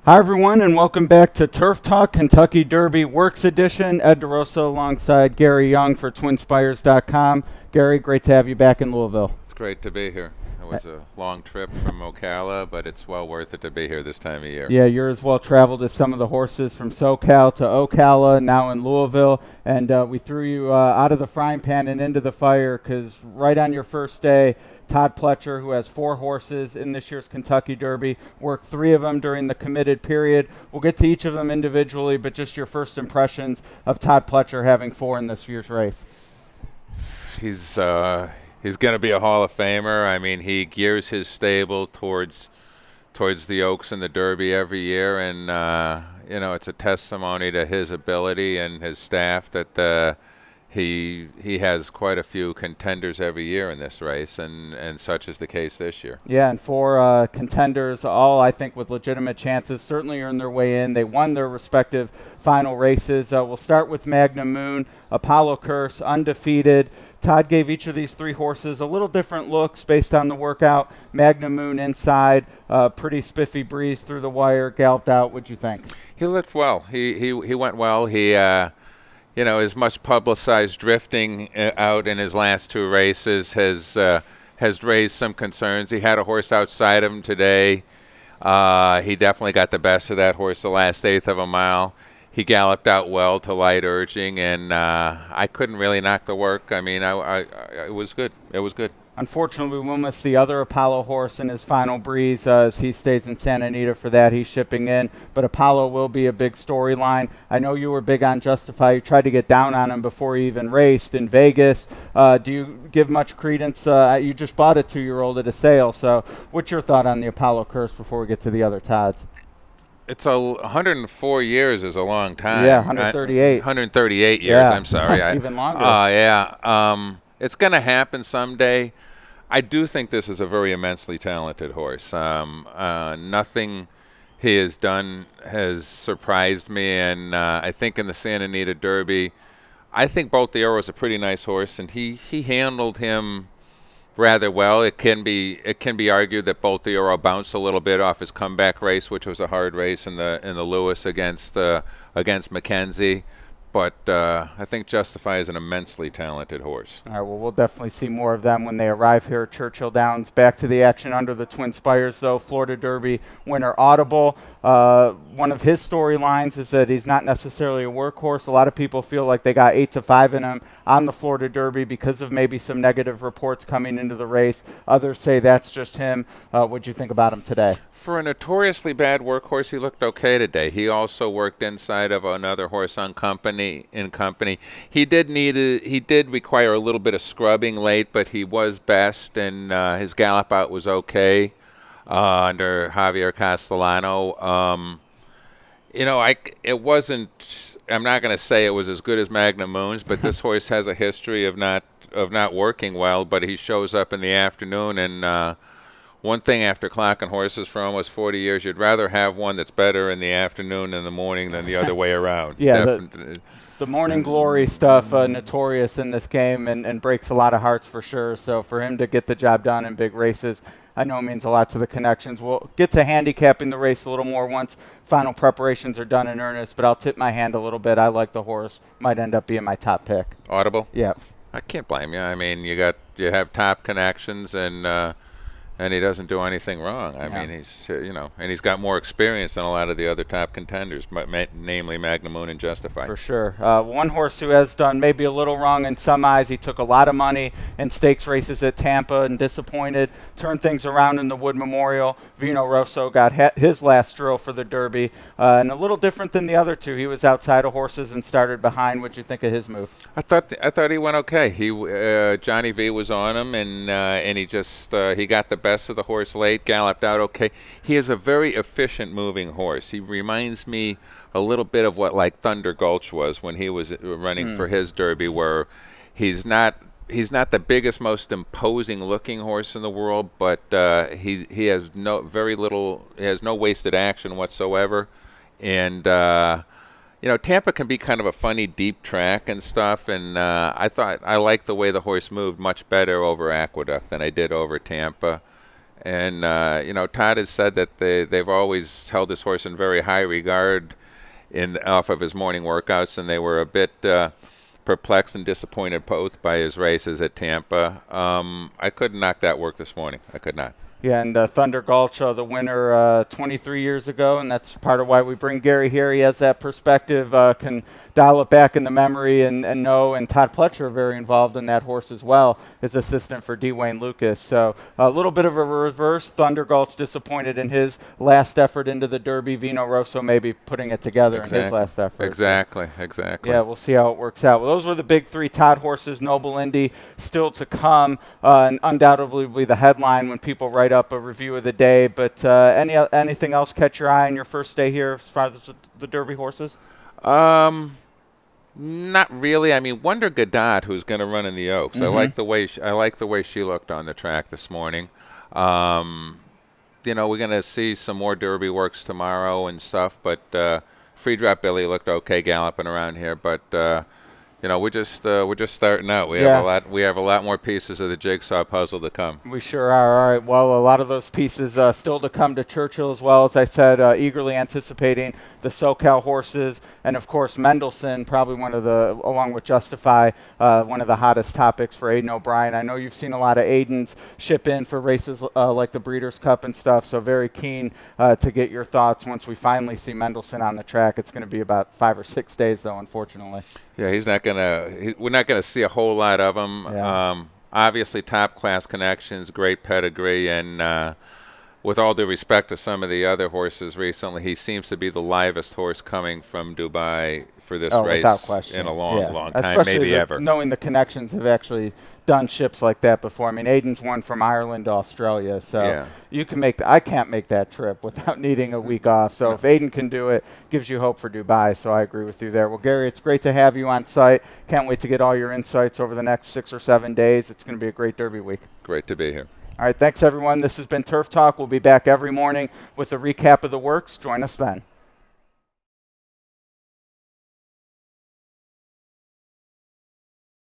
Hi, everyone, and welcome back to Turf Talk Kentucky Derby Works Edition. Ed DeRosa alongside Gary Young for TwinSpires.com. Gary, great to have you back in Louisville. It's great to be here. It was a long trip from Ocala, but it's well worth it to be here this time of year. Yeah, you're as well traveled as some of the horses from SoCal to Ocala, now in Louisville. And we threw you out of the frying pan and into the fire because right on your first day, Todd Pletcher, who has 4 horses in this year's Kentucky Derby, worked 3 of them during the committed period. We'll get to each of them individually, but just your first impressions of Todd Pletcher having 4 in this year's race. He's going to be a Hall of Famer. I mean, he gears his stable towards the Oaks and the Derby every year, and you know, it's a testimony to his ability and his staff that he has quite a few contenders every year in this race, and such is the case this year. Yeah, and 4 contenders, all I think with legitimate chances, certainly earned their way in. They won their respective final races. We'll start with Magnum Moon, Apollo Curse, Undefeated. Todd gave each of these 3 horses a little different looks based on the workout. Magnum Moon inside, pretty spiffy breeze through the wire, galloped out. What'd you think? He looked well. He went well. He you know, his much publicized drifting out in his last 2 races has raised some concerns. He had a horse outside of him today. He definitely got the best of that horse the last 1/8 of a mile. He galloped out well to light urging, and I couldn't really knock the work. I mean, it was good. It was good. Unfortunately, we'll miss the other Apollo horse in his final breeze as he stays in Santa Anita for that. He's shipping in, but Apollo will be a big storyline. I know you were big on Justify. You tried to get down on him before he even raced in Vegas. Do you give much credence? You just bought a 2-year-old at a sale, so what's your thought on the Apollo Curse before we get to the other Todds? It's 104 years is a long time. Yeah, 138. 138 years, yeah. I'm sorry. Even longer. Yeah. It's going to happen someday. I do think this is a very immensely talented horse. Nothing he has done has surprised me, and I think in the Santa Anita Derby, I think Bolt the Arrow is a pretty nice horse, and he handled him rather well. It can be argued that Bolt the Arrow bounced a little bit off his comeback race, which was a hard race in the Lewis against Mackenzie. But I think Justify is an immensely talented horse. All right, well, we'll definitely see more of them when they arrive here at Churchill Downs. Back to the action under the Twin Spires, though. Florida Derby winner Audible. One of his storylines is that he's not necessarily a workhorse. A lot of people feel like they got 8-5 in him on the Florida Derby because of maybe some negative reports coming into the race. Others say that's just him. What'd you think about him today? For a notoriously bad workhorse, he looked okay today. He also worked inside of another horse on company. He did require a little bit of scrubbing late, but he was best, and his gallop out was okay under Javier Castellano. You know, it wasn't. I'm not going to say it was as good as Magnum Moon's, but this horse has a history of not working well. But he shows up in the afternoon, and one thing after clocking horses for almost 40 years, you'd rather have one that's better in the afternoon than the morning than the other way around. Yeah, the morning glory stuff notorious in this game and breaks a lot of hearts for sure. So for him to get the job done in big races, I know it means a lot to the connections. We'll get to handicapping the race a little more once final preparations are done in earnest, but I'll tip my hand a little bit. I like the horse. Might end up being my top pick. Audible? Yeah. I can't blame you. I mean, you have top connections, and he doesn't do anything wrong. I mean, he's and he's got more experience than a lot of the other top contenders, namely Magnum Moon and Justify. For sure. One horse who has done maybe a little wrong in some eyes. He took a lot of money in stakes races at Tampa and disappointed. Turned things around in the Wood Memorial. Vino Rosso got his last drill for the Derby, and a little different than the other 2. He was outside of horses and started behind. What'd you think of his move? I thought he went okay. Johnny V was on him, and he just he got the best of the horse late, galloped out okay. He is a very efficient moving horse. He reminds me a little bit of what like Thunder Gulch was when he was running for his Derby, where he's not the biggest, most imposing looking horse in the world, but he has no wasted action whatsoever, and you know, Tampa can be kind of a funny deep track and stuff, and I liked the way the horse moved much better over Aqueduct than I did over Tampa. And you know, Todd has said that they've always held this horse in very high regard off of his morning workouts, and they were a bit perplexed and disappointed both by his races at Tampa. I couldn't knock that work this morning. I could not. Yeah, and Thunder Gulch, the winner 23 years ago, and that's part of why we bring Gary here. He has that perspective, can dial it back in the memory and know, and Todd Pletcher very involved in that horse as well, his assistant for D. Wayne Lucas. So a little bit of a reverse. Thunder Gulch disappointed in his last effort into the Derby. Vino Rosso maybe putting it together in his last effort. Exactly. Yeah, we'll see how it works out. Well, those were the big three Todd horses. Noble Indy still to come, and undoubtedly will be the headline when people write up a review of the day. But anything else catch your eye on your first day here as far as the Derby horses? Not really. I mean, Wonder Gadot, who's going to run in the Oaks. I like the way she looked on the track this morning. You know, we're going to see some more Derby works tomorrow and stuff. But Free Drop Billy looked okay galloping around here. But you know, we're just starting out. We have a lot more pieces of the jigsaw puzzle to come. We sure are. All right. Well, a lot of those pieces still to come to Churchill as well. As I said, eagerly anticipating the SoCal horses, and of course Mendelssohn, probably one of the, along with Justify, one of the hottest topics for Aidan O'Brien. I know you've seen a lot of Aidens ship in for races like the Breeders' Cup and stuff. So very keen to get your thoughts once we finally see Mendelssohn on the track. It's going to be about 5 or 6 days, though, unfortunately. Yeah, we're not gonna see a whole lot of him. Yeah. Obviously, top class connections, great pedigree, and with all due respect to some of the other horses recently, he seems to be the livest horse coming from Dubai for this race in a long time, especially maybe ever. Knowing the connections have actually done ships like that before. I mean, Aiden's won from Ireland to Australia, so you can make. I can't make that trip without needing a week off. So if Aiden can do it, gives you hope for Dubai. So I agree with you there. Well, Gary, it's great to have you on site. Can't wait to get all your insights over the next 6 or 7 days. It's going to be a great Derby week. Great to be here. All right, thanks everyone. This has been Turf Talk. We'll be back every morning with a recap of the works. Join us then.